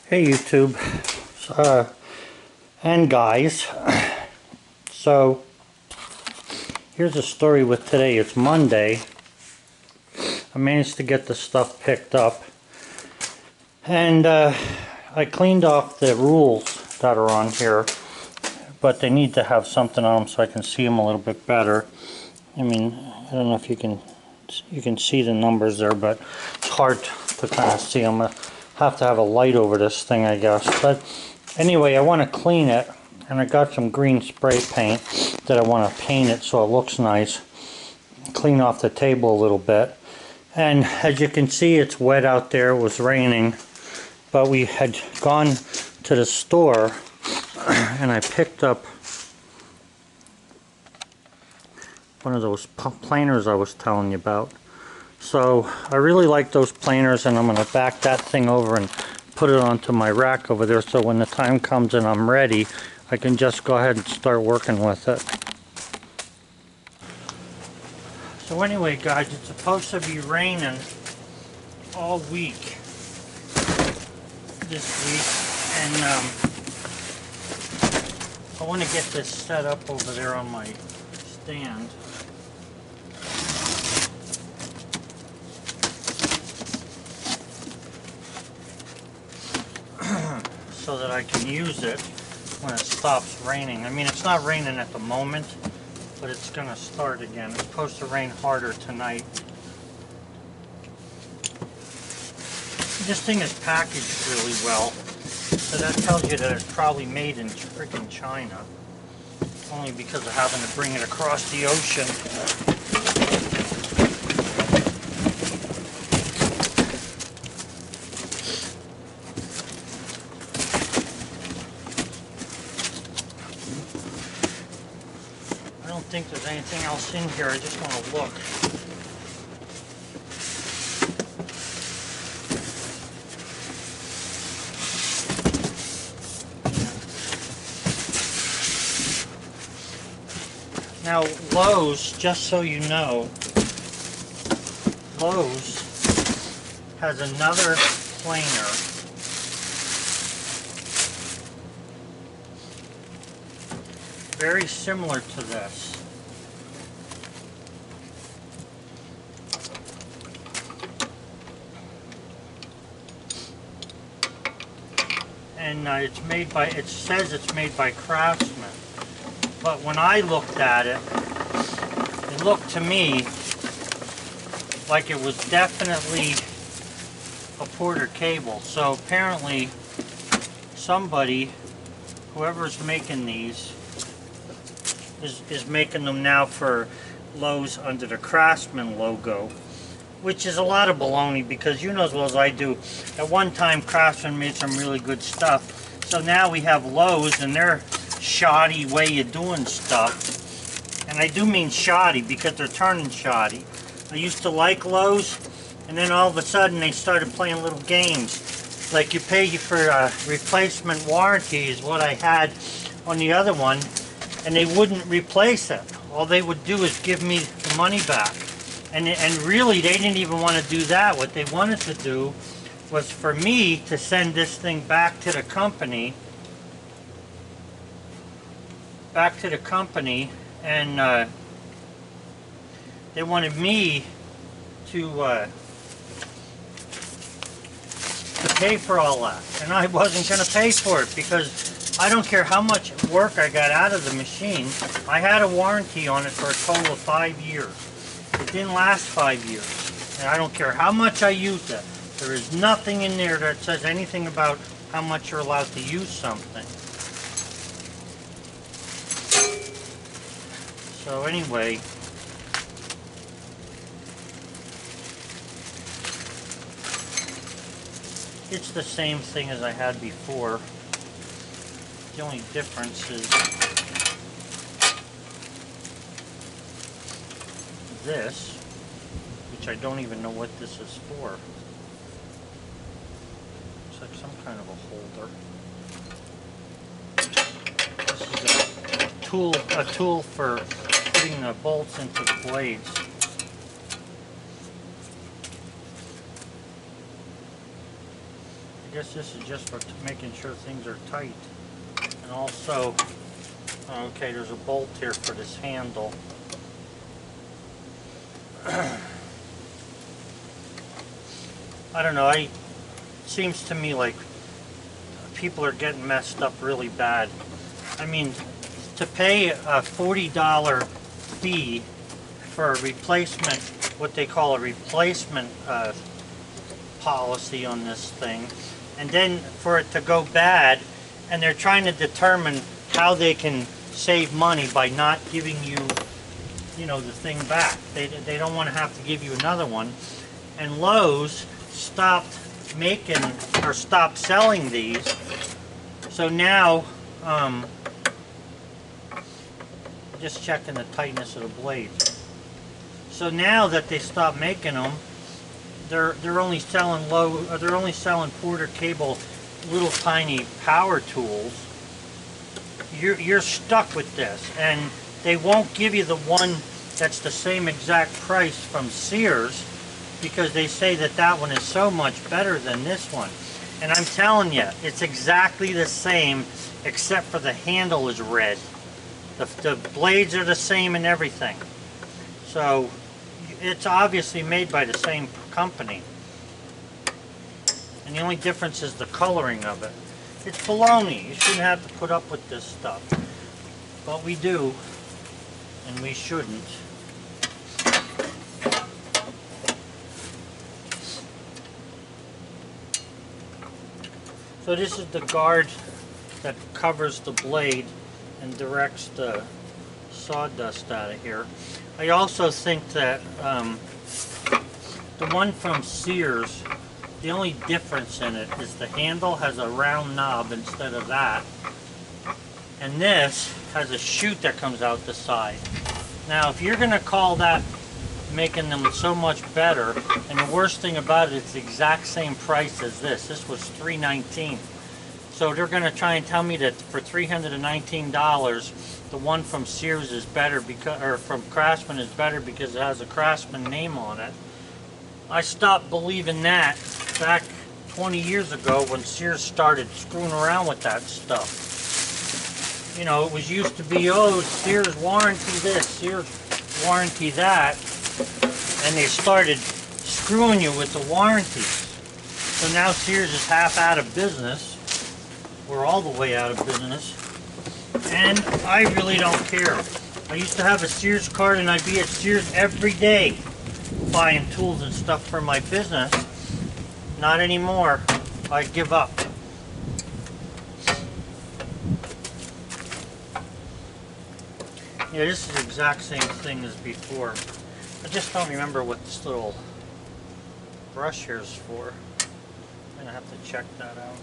Hey YouTube, and guys, so here's a story with today. It's Monday. I managed to get the stuff picked up, and I cleaned off the rules that are on here, but they need to have something on them so I can see them a little bit better. I mean, I don't know if you can see the numbers there, but it's hard to kind of see them. I have to have a light over this thing, I guess. But anyway, I want to clean it, and I got some green spray paint that I want to paint it so it looks nice. Clean off the table a little bit. And as you can see, it's wet out there. It was raining, but we had gone to the store and I picked up one of those planers I was telling you about. So I really like those planers, and I'm going to back that thing over and put it onto my rack over there, so when the time comes and I'm ready, I can just go ahead and start working with it. So anyway guys, it's supposed to be raining all week this week, and I want to get this set up over there on my stand. So that I can use it when it stops raining. I mean, it's not raining at the moment, but it's going to start again. It's supposed to rain harder tonight. This thing is packaged really well, so that tells you that it's probably made in freaking China. Only because of having to bring it across the ocean. I don't think there's anything else in here. I just want to look. Now Lowe's, just so you know, Lowe's has another planer very similar to this. And it's made by, it says it's made by Craftsman. But when I looked at it, it looked to me like it was definitely a Porter cable. So apparently somebody, whoever's making these, is making them now for Lowe's under the Craftsman logo, which is a lot of baloney, because you know as well as I do, at one time Craftsman made some really good stuff. So now we have Lowe's and their shoddy way of doing stuff. And I do mean shoddy because they're turning shoddy. I used to like Lowe's, and then all of a sudden they started playing little games. Like you pay for a replacement warranty is what I had on the other one, and they wouldn't replace it. All they would do is give me the money back. And really they didn't even want to do that. What they wanted to do was for me to send this thing back to the company, and they wanted me to pay for all that, and I wasn't going to pay for it, because I don't care how much work I got out of the machine. I had a warranty on it for a total of 5 years. It didn't last 5 years, and I don't care how much I used it. There is nothing in there that says anything about how much you're allowed to use something. So anyway, it's the same thing as I had before. The only difference is this, which I don't even know what this is for. It's like some kind of a holder. This is a tool for putting the bolts into the blades. guess this is just for making sure things are tight. And also, okay, there's a bolt here for this handle. I don't know, it seems to me like people are getting messed up really bad. I mean, to pay a $40 fee for a replacement, what they call a replacement policy on this thing, and then for it to go bad, and they're trying to determine how they can save money by not giving you, the thing back. They don't want to have to give you another one. And Lowe's stopped making or stopped selling these. So now, just checking the tightness of the blades. So now that they stopped making them, they're only selling they're only selling Porter Cable little tiny power tools. You're stuck with this, and they won't give you the one that's the same exact price from Sears, because they say that one is so much better than this one. And I'm telling you, it's exactly the same, except for the handle is red. The blades are the same and everything. So it's obviously made by the same company. And the only difference is the coloring of it. It's baloney. You shouldn't have to put up with this stuff. But we do, and we shouldn't. So this is the guard that covers the blade and directs the sawdust out of here. I also think that the one from Sears, the only difference in it is the handle has a round knob instead of that. And this has a chute that comes out the side. Now, if you're going to call that making them so much better, and the worst thing about it, it's the exact same price as this. This was $319. So they're going to try and tell me that for $319, the one from Sears is better because, or from Craftsman is better because it has a Craftsman name on it. I stopped believing that back 20 years ago when Sears started screwing around with that stuff. It was used to be, oh, Sears warranty this, Sears warranty that, and they started screwing you with the warranties. So now Sears is half out of business. We're all the way out of business. And I really don't care. I used to have a Sears card, and I'd be at Sears every day buying tools and stuff for my business. Not anymore. I give up. Yeah, this is the exact same thing as before. I just don't remember what this little brush here is for. I'm gonna have to check that out.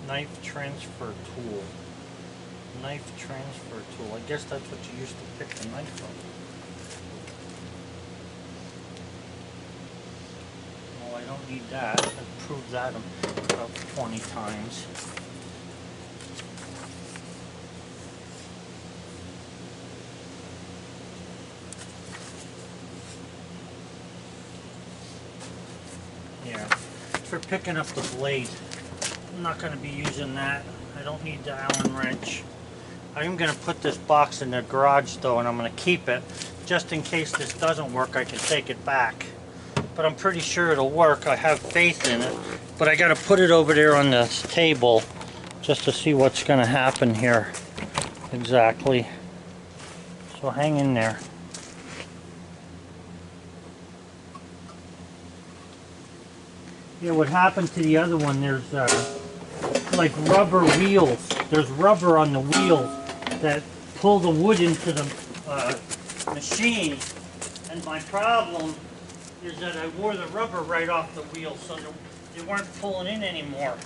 Knife transfer tool. Knife transfer tool. I guess that's what you used to pick the knife from. Well, I don't need that. I've proved that about 20 times. Yeah, for picking up the blade. I'm not going to be using that. I don't need the Allen wrench. I'm going to put this box in the garage though, and I'm going to keep it just in case this doesn't work. I can take it back, but I'm pretty sure it'll work. I have faith in it, but I got to put it over there on this table just to see what's going to happen here exactly. So hang in there. Yeah, what happened to the other one, there's like rubber wheels. There's rubber on the wheels that pull the wood into the machine. And my problem is that I wore the rubber right off the wheels, so they weren't pulling in anymore.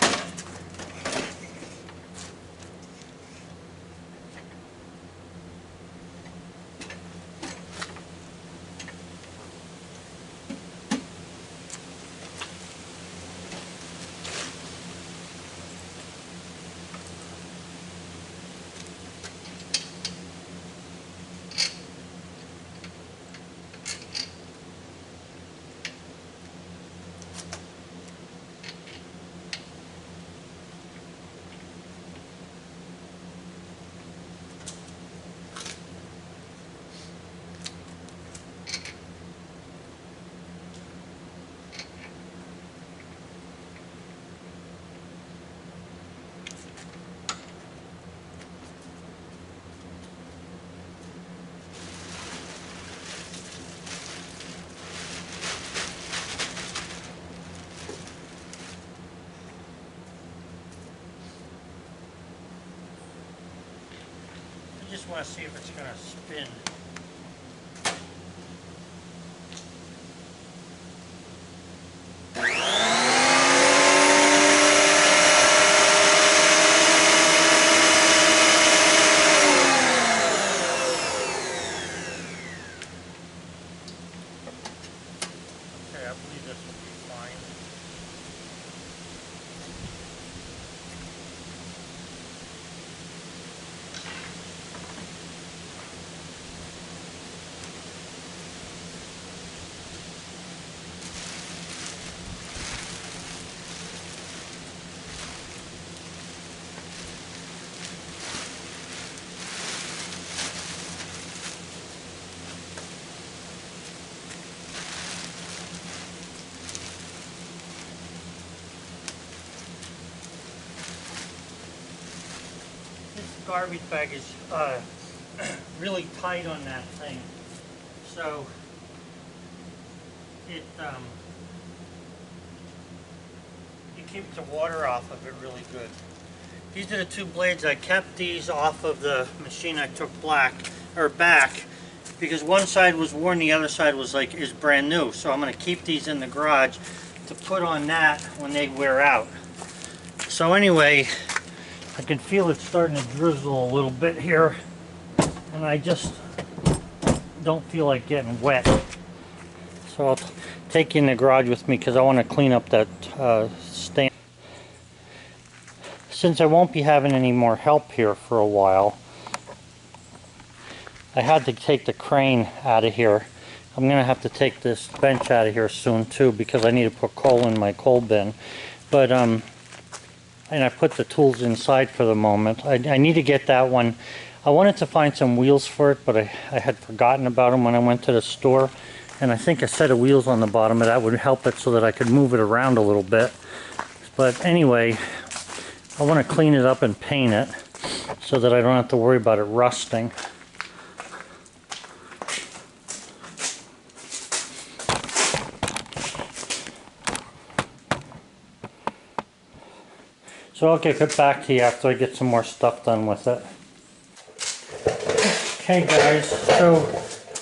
I just want to see if it's going to spin. Okay, I believe this will be fine. This garbage bag is really tight on that thing, so it keeps the water off of it really good. These are the two blades. I kept these off of the machine. I took back because one side was worn, the other side is brand new. So I'm going to keep these in the garage to put on that when they wear out. So anyway, I can feel it starting to drizzle a little bit here, and I just don't feel like getting wet. So I'll take you in the garage with me because I want to clean up that stand. Since I won't be having any more help here for a while, I had to take the crane out of here. I'm going to have to take this bench out of here soon too because I need to put coal in my coal bin. But and I put the tools inside for the moment. I need to get that one. I wanted to find some wheels for it, but I had forgotten about them when I went to the store. And I think a set of wheels on the bottom of that would help it so that I could move it around a little bit. But anyway, I want to clean it up and paint it so that I don't have to worry about it rusting. So I'll get back to you after I get some more stuff done with it. Okay guys, so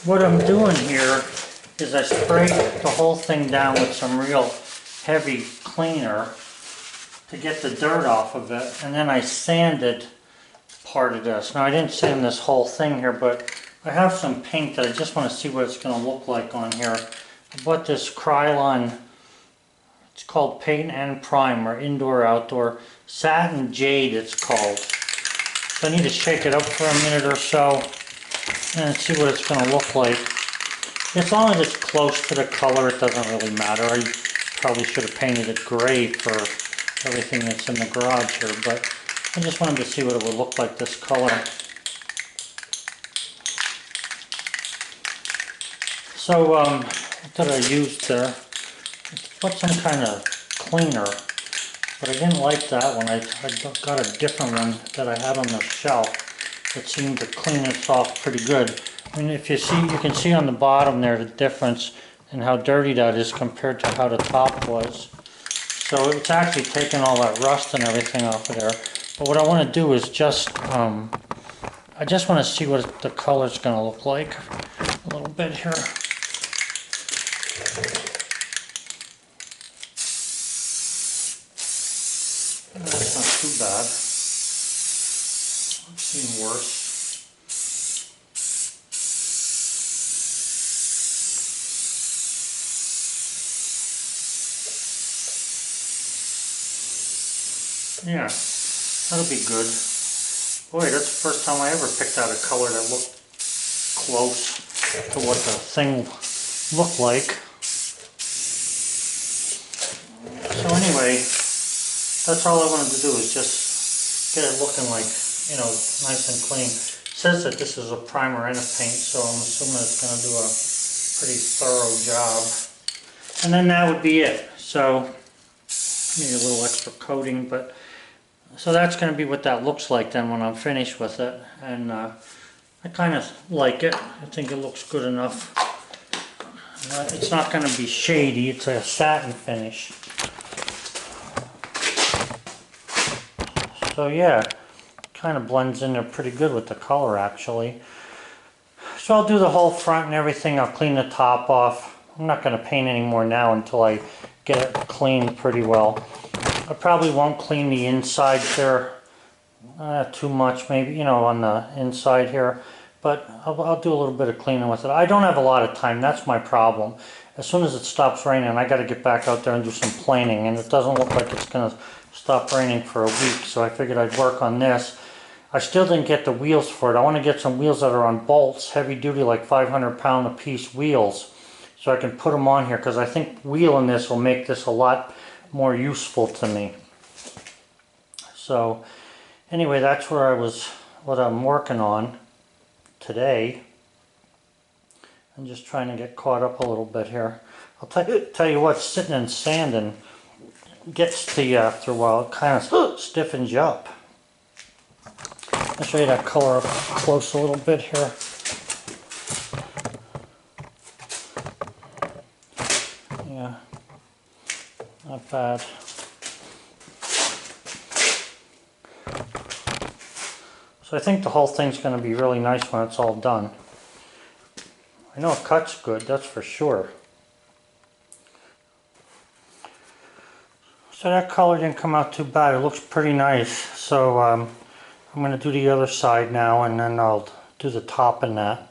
what I'm doing here is I sprayed the whole thing down with some real heavy cleaner to get the dirt off of it, and then I sanded part of this. Now I didn't sand this whole thing here, but I have some paint that I just want to see what it's going to look like on here. I bought this Krylon, it's called Paint and Primer, Indoor Outdoor Satin Jade it's called. So I need to shake it up for a minute or so and see what it's going to look like. As long as it's close to the color, it doesn't really matter. I probably should have painted it gray for everything that's in the garage here, but I just wanted to see what it would look like this color. So what did I use there? Put some kind of cleaner, but I didn't like that one. I got a different one that I had on the shelf that seemed to clean this off pretty good. I mean, if you see, you can see on the bottom there the difference in how dirty that is compared to how the top was. So it's actually taking all that rust and everything off of there. But what I want to do is just, I just want to see what the color's going to look like a little bit here. That's not too bad. I've seen worse. Yeah, that'll be good. Boy, that's the first time I ever picked out a color that looked close to what the thing looked like. So anyway, that's all I wanted to do is just get it looking like, you know, nice and clean. It says that this is a primer and a paint, so I'm assuming it's going to do a pretty thorough job. And then that would be it. So, maybe a little extra coating, but so that's going to be what that looks like then when I'm finished with it. And I kind of like it. I think it looks good enough. It's not going to be shady. It's a satin finish. So yeah, kind of blends in there pretty good with the color actually. So I'll do the whole front and everything. I'll clean the top off. I'm not going to paint anymore now until I get it cleaned pretty well. I probably won't clean the inside there too much, maybe, you know, on the inside here. But I'll do a little bit of cleaning with it. I don't have a lot of time. That's my problem. As soon as it stops raining, I got to get back out there and do some planing. And it doesn't look like it's going to stop raining for a week. So I figured I'd work on this. I still didn't get the wheels for it. I want to get some wheels that are on bolts, heavy duty, like 500-pound a piece wheels. So I can put them on here, because I think wheeling this will make this a lot more useful to me. So anyway, that's where what I'm working on today. I'm just trying to get caught up a little bit here. I'll tell you what, sitting and sanding gets to you after a while. It kind of stiffens you up. I'll show you that color up close a little bit here. Yeah, not bad. So I think the whole thing's going to be really nice when it's all done. I know it cuts good, that's for sure. So that color didn't come out too bad. It looks pretty nice. So I'm going to do the other side now, and then I'll do the top in that.